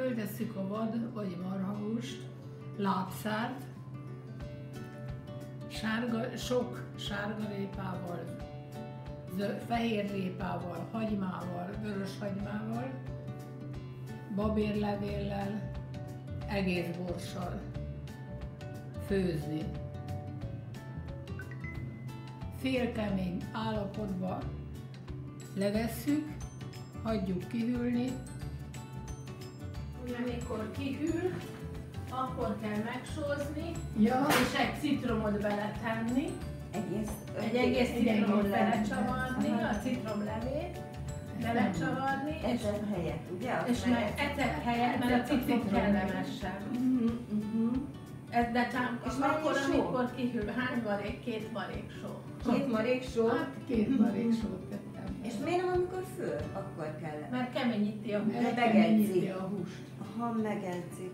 Föltesszük a vad vagy marhahúst, lábszárt, sok sárgarépával, fehérrépával, hagymával, vörös hagymával, babérlevéllel, egész borssal főzni. Félkemény állapotba levesszük, hagyjuk kihűlni. Amikor kihűl, akkor kell megsózni, Ja. és egy citromot beletenni. Egy egész citromot belecsavarni, a citromlevét belecsavarni, és helyett, ugye? és meg etet helyett, mert a citrom kellemesebb. De és akkor, amikor kihűl, hány marék? 2 marék só. 2 marék só? Hát 2 marék sót tettem. És miért nem, amikor föl? Akkor kell. Mert keményíti a húst. Megedzíti a húst. Ha megedzik.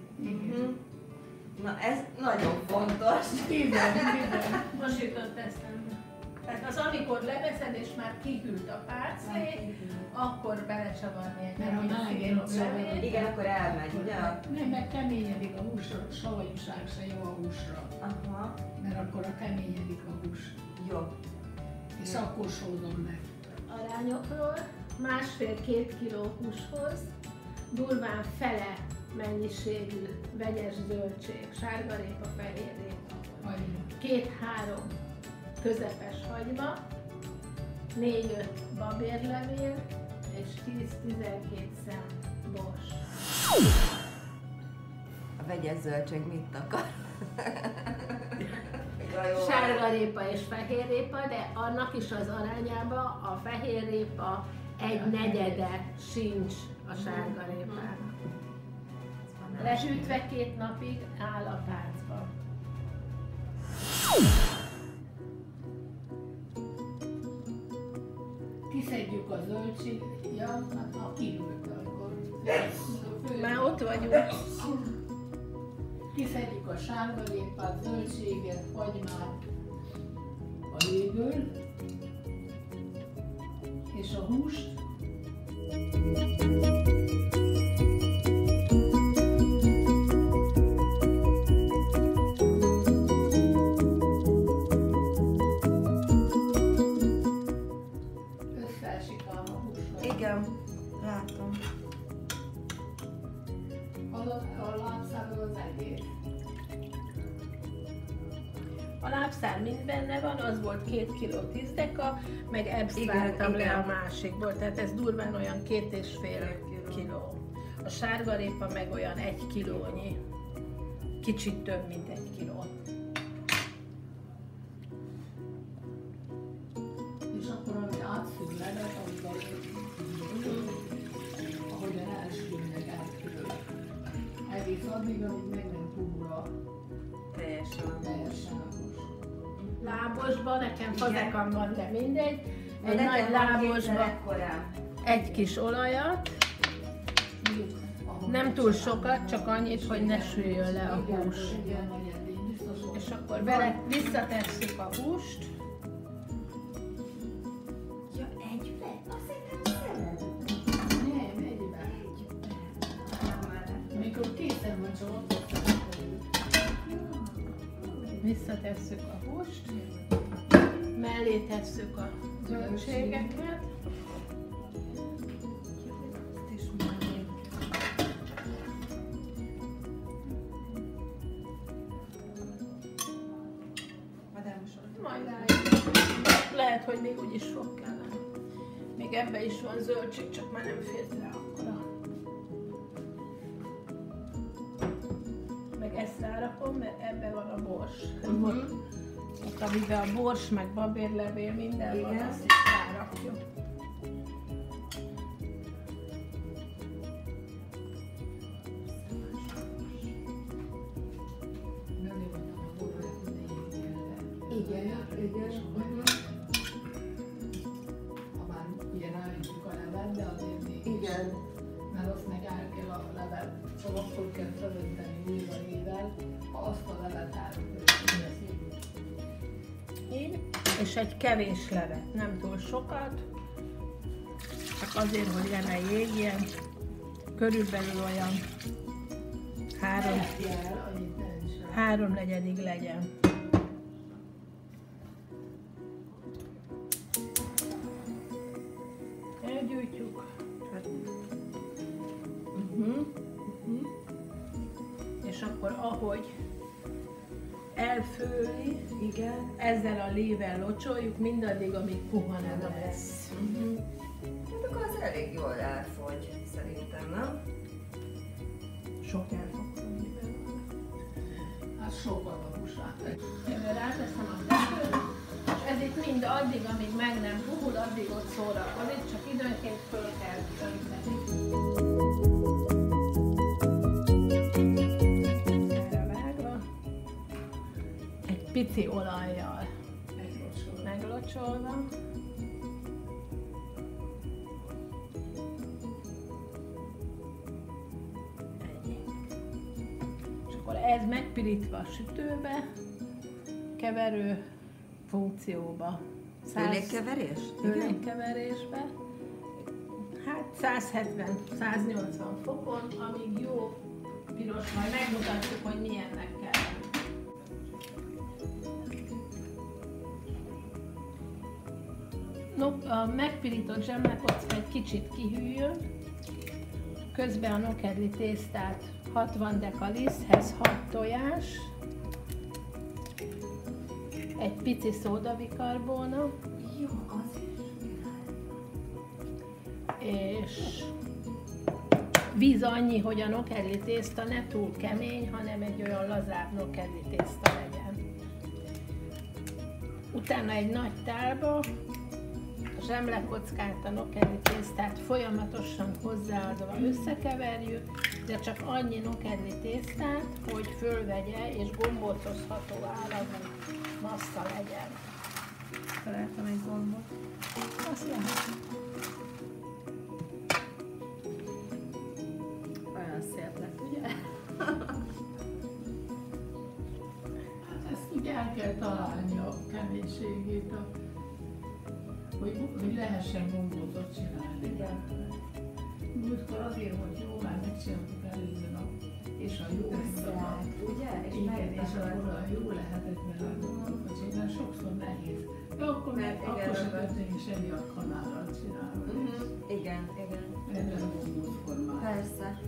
Na ez nagyon fontos. Bizony. Most jutott eszembe. Tehát az, amikor leveszed és már kihűlt a páclé, akkor belecsavarni egy Mert ha melegén citromlevét. Igen, akkor elmegy, ugye? Nem, meg keményedik a húsra, savanyúság se jó a húsra. Aha. Mert akkor a keményedik a hús. Jó. És akkor sózom meg. Arányokról 1,5-2 kg húshoz durván fele mennyiségű vegyes zöldség, sárgarépa, fehérrépa, 2-3 közepes hagyma, 4-5 babérlevél és 10-12 szem bors. A vegyes zöldség mit akar? Sárgarépa és fehérrépa, de annak is az arányában a fehérrépa 1/4 sincs a sárgarépának. Lehűtve 2 napig áll a pácban. Kiszedjük a zöldséget, hát ha kihűlt akkor. Már ott vagyunk. Kiszedjük a sárgarépát, zöldséget, hagymát a léből, és a húst. Összeesik ám a húsra. Igen, látom. A lábszáról az egész. A lábszár mind benne van, az volt 2 kg 10 deka, meg Igen, ebszváltam le igen. a másikból, tehát ez durván olyan 2,5 kg. A sárgarépa meg olyan 1 kilónyi, kicsit több, mint 1 kiló. És akkor, ami átszűr levet, ahogyan elsülnek átszűr. Egész addig, amíg meg nem puhul a teljesen a hús. Lábosban, nekem fazekam van, de mindegy. Egy Nekem nagy van lábosba ekkorám. egy kis olajat, nem túl sokat, csak annyit, hogy ne süljön le a hús. És akkor vele visszatesszük a húst. Ja, egybe? Azt hittem szeret. Nem, egyben. Amikor készen van, csak ott Visszatesszük a húst, mellé tesszük a zöldségeket. Majd lehet, hogy még úgy is fog kelleni. Még ebben is van zöldség, csak már nem fért rá akkora. Meg ezt rárakom, mert ebben van a bors. Ott, amiben a bors, meg babérlevél, minden van, azt is rárakjuk. Igen. Ha már ugye ráütjük a levet, de azért még Igen. mert azt meg el kell a levet, szóval akkor kell felönteni újra ével, ha azt a levet eltöltjük. Így. És egy kevés levet, nem túl sokat, csak azért, hogy le ne jégjen. körülbelül olyan 3/4 legyen. Elgyújtjuk. És akkor ahogy elfőli, igen, ezzel a lével locsoljuk mindaddig, amíg puha nem lesz. Hát akkor az elég jól elfogy, szerintem, nem? Sok elfogni belőle. Hát sokat a húsát. Ebben ráteszem a tetőt, és ez itt mind addig, amíg meg nem puhul, addig ott szórakozik, csak időnként föl kell önteni. Erre vágva, egy pici olajjal meglocsolva. Ez megpirítva a sütőbe, keverő funkcióba. Hőlékkeverés? Hőlékkeverésbe. Hát 170-180 fokon, amíg jó piros, majd megmutatjuk, hogy milyennek kell. No, a megpirított zsemlekocka egy kicsit kihűljön, közben a nokedli tésztát 60 deka liszthez 6 tojás, egy pici szódabikarbóna, és víz annyi, hogy a nokedli tészta ne túl kemény, hanem egy olyan lazább nokedli tészta legyen. Utána egy nagy tálba a zsemlekockát, a nokedli tésztát folyamatosan hozzáadva összekeverjük, de csak annyi nokedli tésztát, hogy fölvegye és gombócozható áramú massza legyen. Találtam egy gombot. Azt lehet. Olyan szép lett, ugye? Hát ezt úgy el kell találni a keménységét, hogy lehessen gombótot csinálni. Igen. Múltkor azért volt jó, már megcsináltuk előző nap, és a jó összeállt, ugye? Igen, és akkor a jó lehetett vele a gombótot csinálni, sokszor nehéz. De akkor se történik semmi, a kanállal csinálni. Igen, igen. Ebben a gombóc formában. Persze.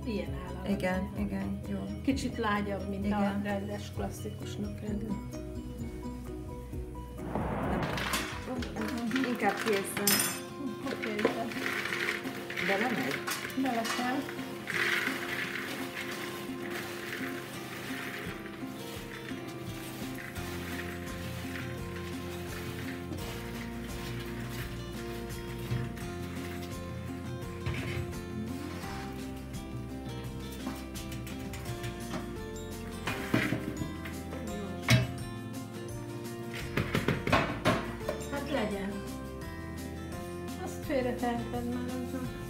Ilyen állat. Igen, igen, jó. Kicsit lágyabb, mint Igen. a rendes klasszikus nokedli. Igen. inkább készen. Oké, Belemegy? bele kell. Hát legyen. Azt félreteheted már azzal.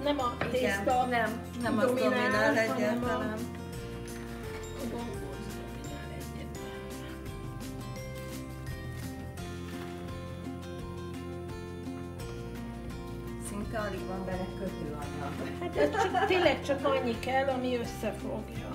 Nem a tészta nem az dominál hanem egyáltalán. a gombóc dominál egyáltalán. Szinte alig van bele kötőanyag. Hát ez tényleg csak annyi kell, ami összefogja.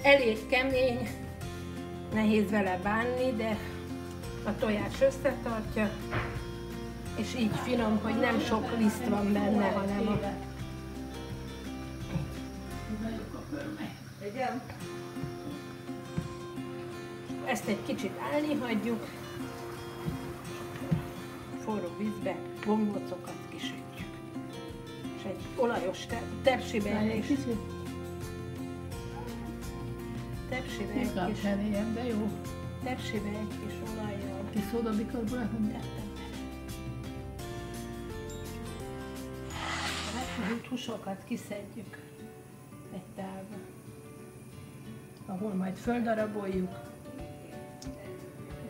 Elég kemény, nehéz vele bánni, de a tojás összetartja, és így finom, hogy nem sok liszt van benne, hanem a... Igen? Ezt egy kicsit állni hagyjuk, forró vízbe gombócokat kisütjük. És egy olajos tepsibe egy kis de jó. tepsibe egy kis olajjal. Kis szódabikarbonát tettem bele. A húsokat kiszedjük egy tálba, ahol majd földaraboljuk,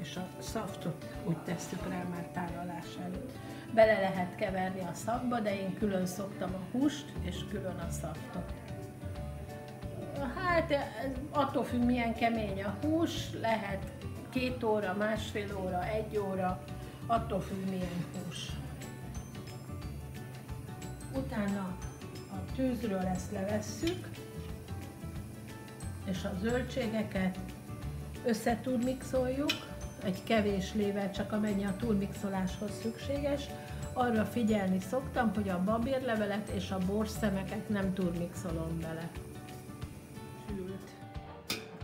és a szaftot úgy tesszük rá már tálalás előtt. Bele lehet keverni a szafba, de én külön szoktam a húst, és külön a szaftot. Hát attól függ, milyen kemény a hús, lehet 2 óra, másfél óra, 1 óra, attól függ, milyen hús. Utána a tűzről ezt levesszük, és a zöldségeket összeturmixoljuk, egy kevés lével, csak amennyi a túlmixoláshoz szükséges. Arra figyelni szoktam, hogy a babérlevelet és a borszemeket nem túlmixolom bele.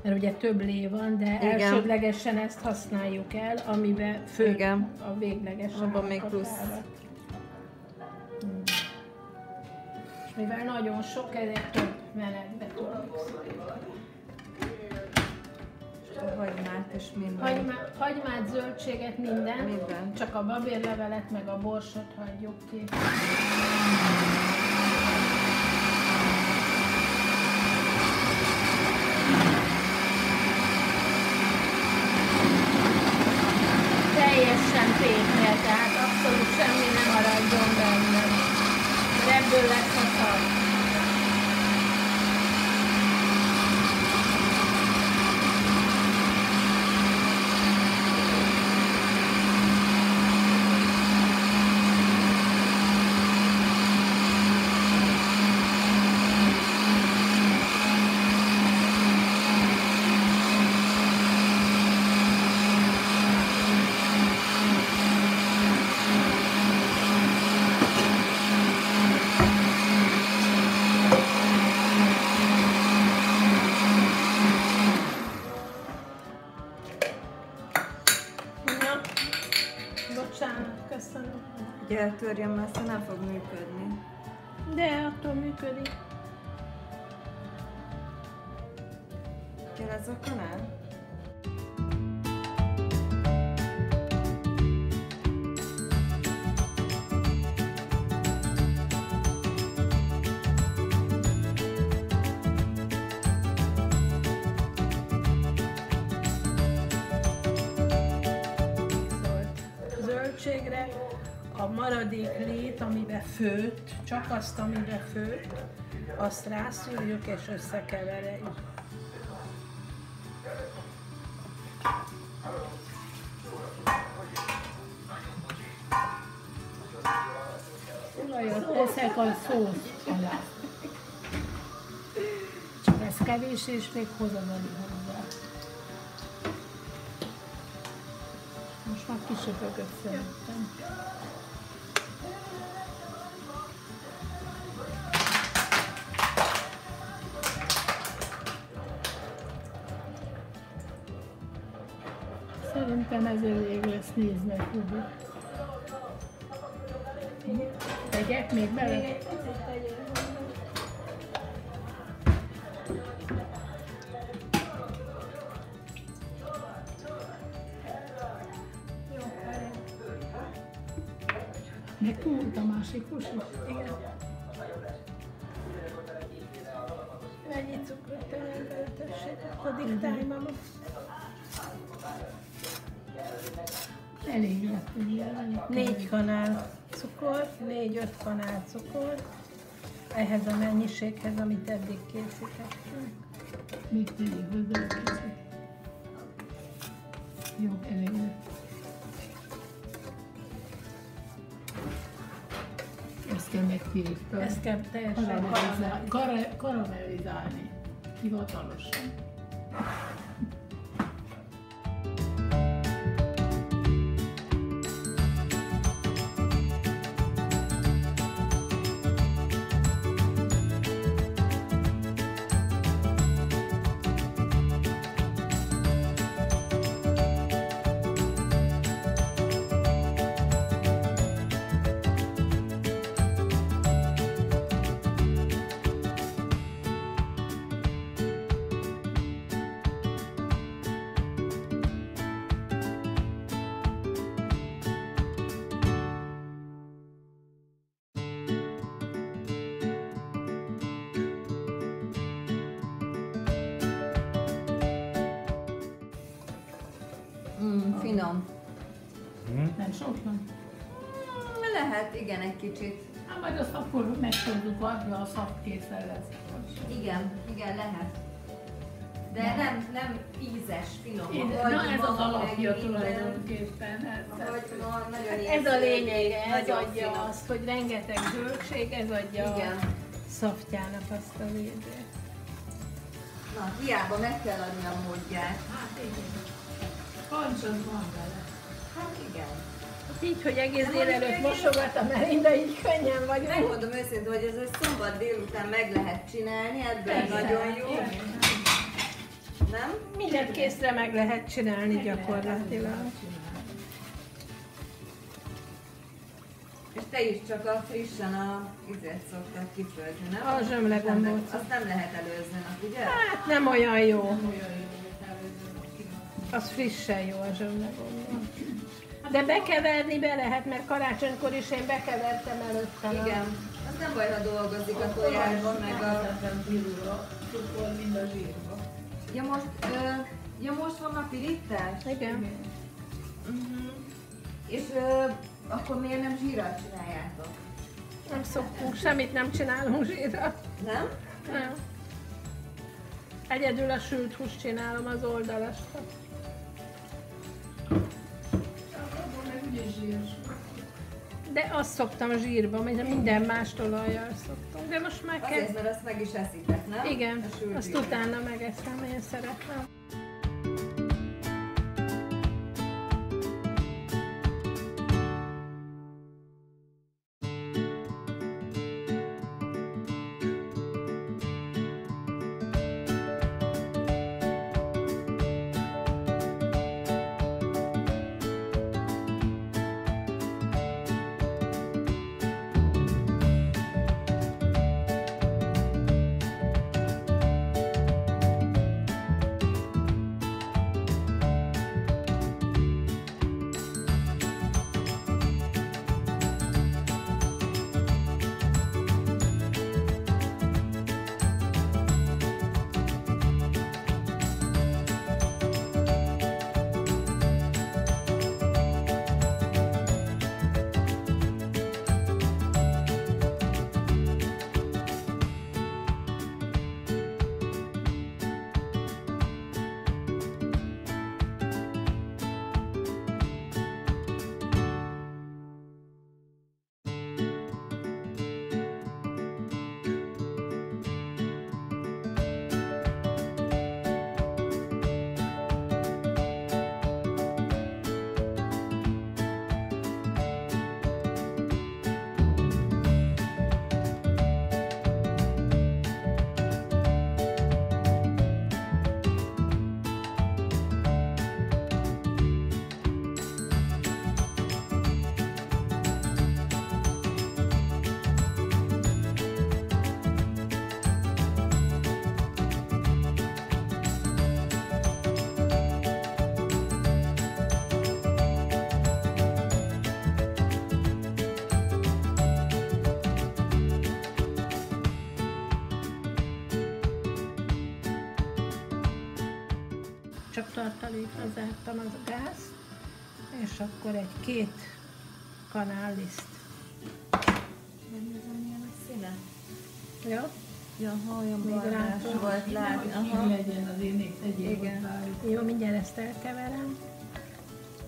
Mert ugye több lé van, de igen, elsődlegesen ezt használjuk el, amiben fő a végleges abban még plusz. És mivel nagyon sok, ezért több menetbe tudok hagymát és minden. Hagymát, zöldséget, minden, csak a babérlevelet meg a borsot hagyjuk ki. Teljesen tétnél, tehát abszolút semmi nem maradjon benne. Ebből lesz a szar. Eltörjem, mert aztán nem fog működni. De attól működik. Kell ez a kanál? Zöldségre a maradék lét, amiben főtt, csak azt, amiben főtt, azt rászűrjük és összekeverjük. Olajat teszek a szósz alá. Csak ez kevés, és még hozadani hozzá. Most már kisöpögött szerintem. Szerintem ez elég lesz, nézd meg, Hubi. Tegyek még bele? Még egy picit tegyél. Jó, elég. Meg túlt a másik hús is? Igen. Mennyi cukrot tegyek bele, tessék, akkor diktálj, mama. Elég lett, ugye? 4 kanál cukor, 4-5 kanál cukor, ehhez a mennyiséghez, amit eddig készítettünk. Még tegyél hozzá a kicsit. Jó, elég lett. Ezt kell megkéríteni. Ezt kell teljesen karamellizálni. Hivatalosan. Finom. Nem sok van? Lehet, igen, egy kicsit. Hát majd azt akkor meg tudjuk vadni, a szav készen lesz. Igen, igen, lehet. De nem ízes, finom. Na ez az alapja tulajdonképpen. Ez a lényege, ez adja azt, hogy rengeteg zöldség, ez adja a szaftjának azt a védőt. Na, hiába meg kell adni a módját. Hát igen. Pancs az van vele. Hát igen. Így, hogy egész délelőtt mosogat a Melinda, így könnyen vagyunk. Megmondom őszintén, hogy ez egy szombat délután meg lehet csinálni, ebből nagyon jó. Nem? Mindent készre meg lehet csinálni gyakorlatilag. És te is csak a frissen a izét szoktad kifőzni, nem? A zsömlegombót. Azt nem lehet előzni nap, ugye? Hát nem olyan jó. Olyan jó, hogy előzőnek. Az frissen jó a zsömlegombó. De bekeverni be lehet, mert karácsonykor is én bekevertem előtte. Igen. Az nem baj, ha dolgozik a tojásban, meg a... Cukor, mind a zsírba. Ja most van a pirítás? Igen. És akkor miért nem zsírral csináljátok? Nem szoktunk, semmit nem csinálunk zsírra. Nem? Nem. Egyedül a sült húst csinálom, az oldalasat. Akkor meg úgyis zsíros. De azt szoktam zsírba, minden más olajjal szoktam. De most már kell. Azért, mert azt meg is eszitek, nem? Igen, A sült azt zsírt. utána megeszem, én szeretem. Csak tartalékra zártam az a gázt, és akkor egy 2 kanál liszt. Megnézem, milyen a színe. Jó? Ja, olyan Még barnás látom. volt látni. Hogy Aha. legyen az én még tegyél Igen. hozzá. Jó, mindjárt ezt elkeverem.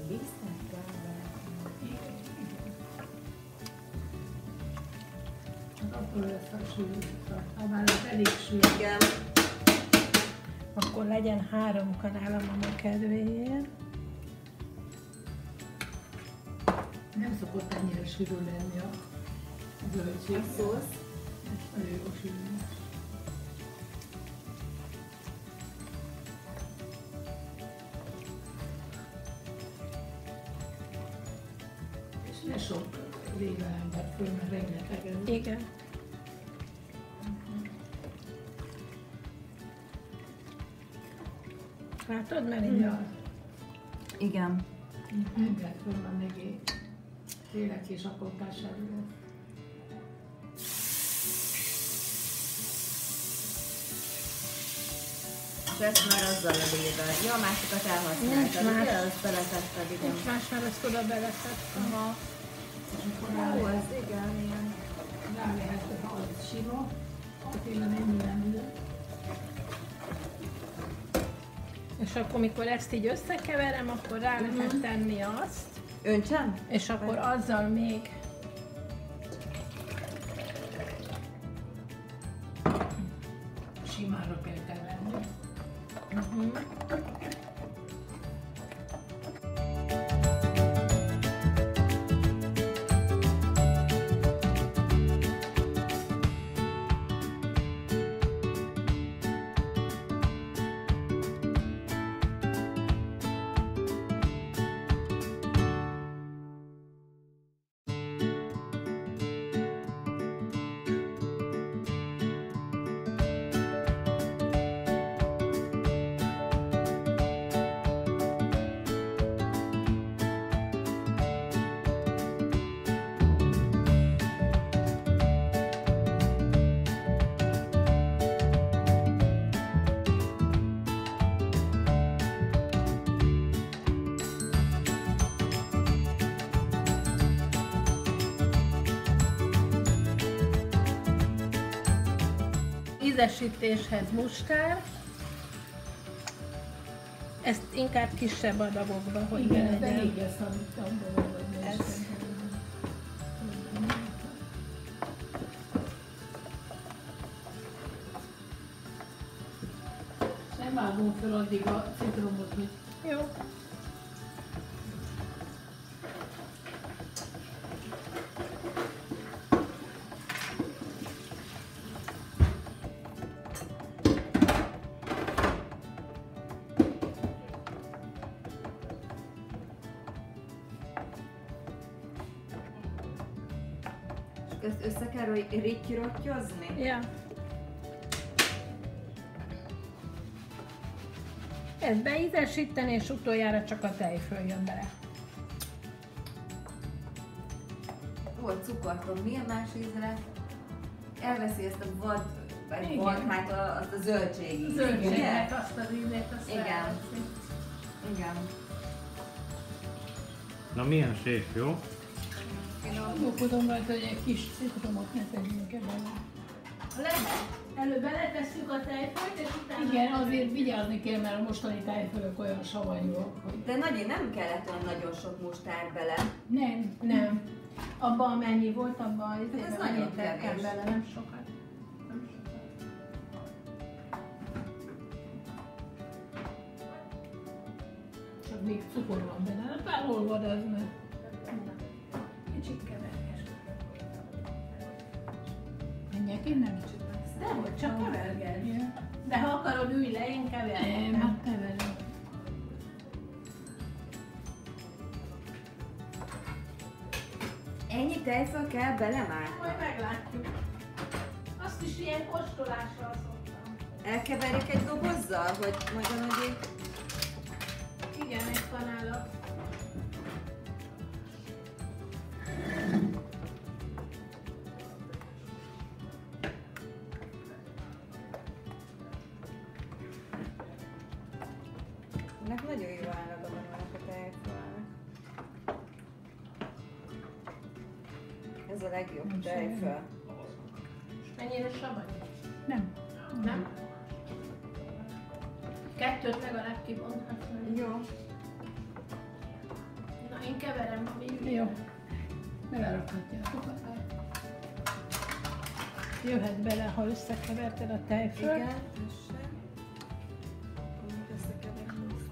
Lisztet kell berakni. Hát akkor lesz a sült, ha már az elég sült. Igen. Akkor legyen 3 kanál a mama kedvéért. Nem szokott ennyire sűrű lenni a zöldség. A szósz. Nagyon jó sűrű. És ne sok rével ember föl, mert rengetegen. Igen. Látod, Melinda? Ja, Igen. nem kell fölmenni még tényleg és akkor kásárolni. És ezt már azzal elével. Ja, a másikat Nincs elhasználtad. más. Ugye, azt beletetted, igen. Nincs más, mert ezt oda beletettem. Aha. És akkor rá Ó, lehet, ez igen, ilyen. rá lehet, ha az sima, tényleg ennyi nem jön. És akkor, mikor ezt így összekeverem, akkor rá lehet tenni azt, Öntsem? és akkor azzal még Simára kell keverni. ízesítéshez mustár. Ezt inkább kisebb adagokba, hogy Igen, de belegyen. égesz, amit abból vagy. Ez. Nem vágom fel addig a citromot, hogy Jó. Ezt össze kell rittyrottyozni? Ja. Ezt beízesíteni, és utoljára csak a tej följön bele. Volt cukortom, milyen más íze lett? Elveszi ezt a vad, vagy Igen. vad, hát azt a zöldségi. zöldségnek azt az ízét, azt Igen. elveszi. Igen. Na milyen séf, jó? Gondolkodom rajta, hogy egy kis citromot ne tegyünk ebben. Lehet. Előbb beletesszük a tejfölt, és utána... Igen, azért vigyázni kell, mert a mostani tejfölök olyan savanyúak, hogy... De nem kellett olyan nagyon sok mustár bele. Nem. Nem. Abban amennyi volt, abban ez nagyon tettem kevés. bele, nem sokat. Nem sokat. Csak még cukor van benne, hát elolvad az, mert... Kicsit keverges. Menjek innen? Dehogy, csak keverges. Ja. De ha akarod, ülj le, én Nem, kevergetem. hát keverem. Ennyi tejföl kell bele már? Majd meglátjuk. Azt is ilyen kóstolással szoktam. Elkeverjük egy dobozzal, hogy majd a nagyi... Igen, egy kanállal. Ennek nagyon jó állaga van annak a tejfölnek. Ez a legjobb Nem tejföl. Mennyire savanyú? Nem. Nem? Kettőt legalább kibonthatsz. Jó. Na, én keverem, ami üljön. Jó. Belerakhatjátok a Jöhet bele, ha összekeverted a tejfölt. Igen, tessék. Mondjuk összekeverem ezt.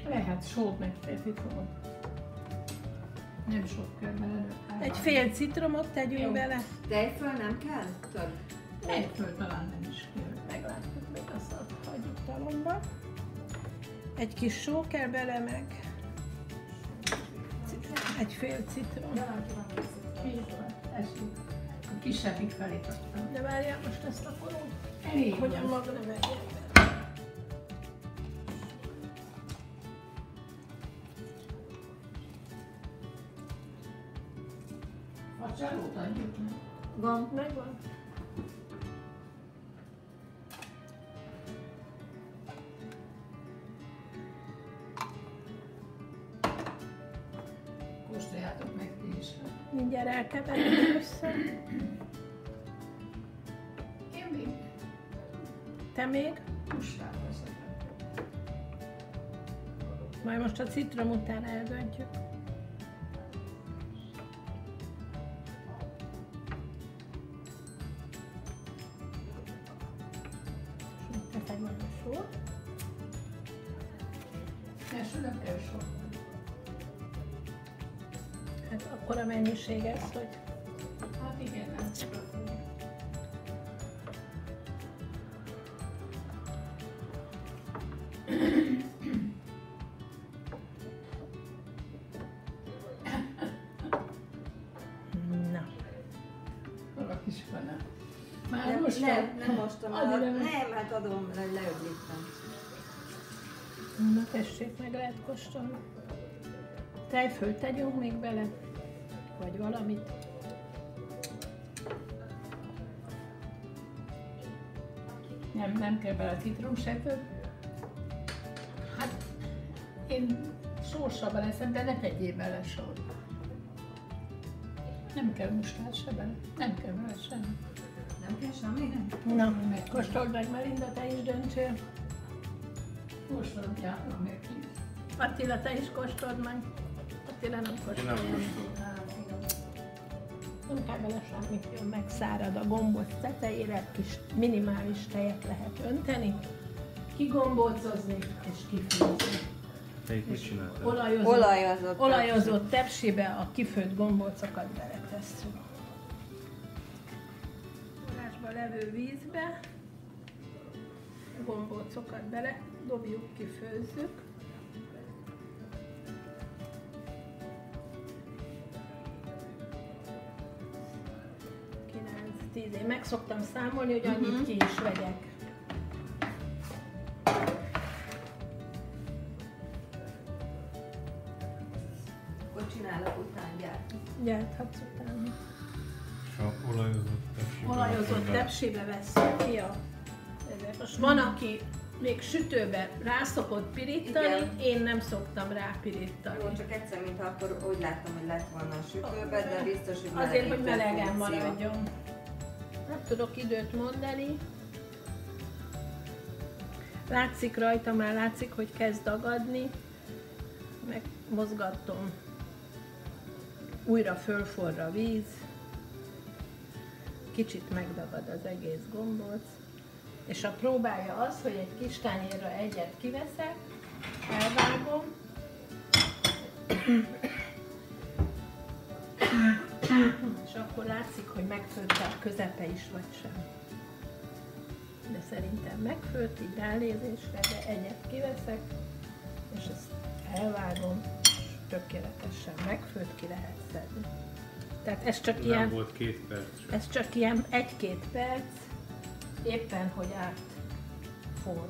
Lehet sót meg citromot. Nem sok kell bele. Egy fél citromot tegyünk Jó. bele. Tejföl nem kell? Több. Tejföl talán nem is kell. Meglátjuk, még azt hagyjuk talomba. Egy kis só kell bele meg. Egy fél citrom. A kisebbik felé adtam. De várjál, most ezt akarom, Elég hogy a van. mag ne vegyen. Facsárót adjuk meg. Van. Megvan. Kóstoljátok meg ti is. Mindjárt elkeverjük össze. Én még Te még? mustát veszek. Majd most a citrom után eldöntjük. És még teszek majd a sót. Első nem kell sok. Hát akkor a mennyiség ez, hogy Hát igen, látszik. na. Hol a kis fene? Már Nem, most nem mostam el. Addig nem- Nem, hát adom, hogy leöblítem. Na tessék, meg lehet kóstolni. Tejfölt tegyünk még bele? Vagy valamit? Nem kell bele citrom se több. Hát én sósabban eszem, de ne tegyél bele sót. Nem kell mustár se bele. Nem kell bele semmi. Nem kell semmi? Na, kóstold meg, Melinda, te is döntsél. Kóstoljátok meg ki. Attila, te is kóstold meg. Attila nem kóstolja. Nem kell bele semmit, jön megszárad a gombóc tetejére, kis minimális tejet lehet önteni, kigombócozni és kifőzni. Te itt mit csináltál? Olajozott tepsibe a kifőtt gombócokat beletesszük. Forrásba levő vízbe a gombócokat bele dobjuk, kifőzzük. Én meg szoktam számolni, hogy annyit ki is vegyek. Akkor csinálok után gyárt. Gyárthatsz utána. És a olajozott tepsibe. Olajozott tepsibe vesszük ki a... Most van, aki még sütőbe rá szokott pirítani, Igen. én nem szoktam rá pirítani. Jó, csak egyszer, mintha akkor úgy láttam, hogy lett volna a sütőbe, de biztos, hogy Azért, hogy melegítő melegen funkció. maradjon. Nem tudok időt mondani. Látszik rajta, már látszik, hogy kezd dagadni. Meg mozgatom. Újra fölforra a víz. Kicsit megdagad az egész gombóc. És a próbája az, hogy egy kis tányérra egyet kiveszek, elvágom, és akkor látszik, hogy megfőtte a közepe is, vagy sem. De szerintem megfőtt, így ránézésre, de egyet kiveszek, és ezt elvágom, és tökéletesen megfőtt, ki lehet szedni. Tehát ez csak Nem ilyen, volt 2 perc sem. ez csak ilyen 1-2 perc, éppen hogy átforr.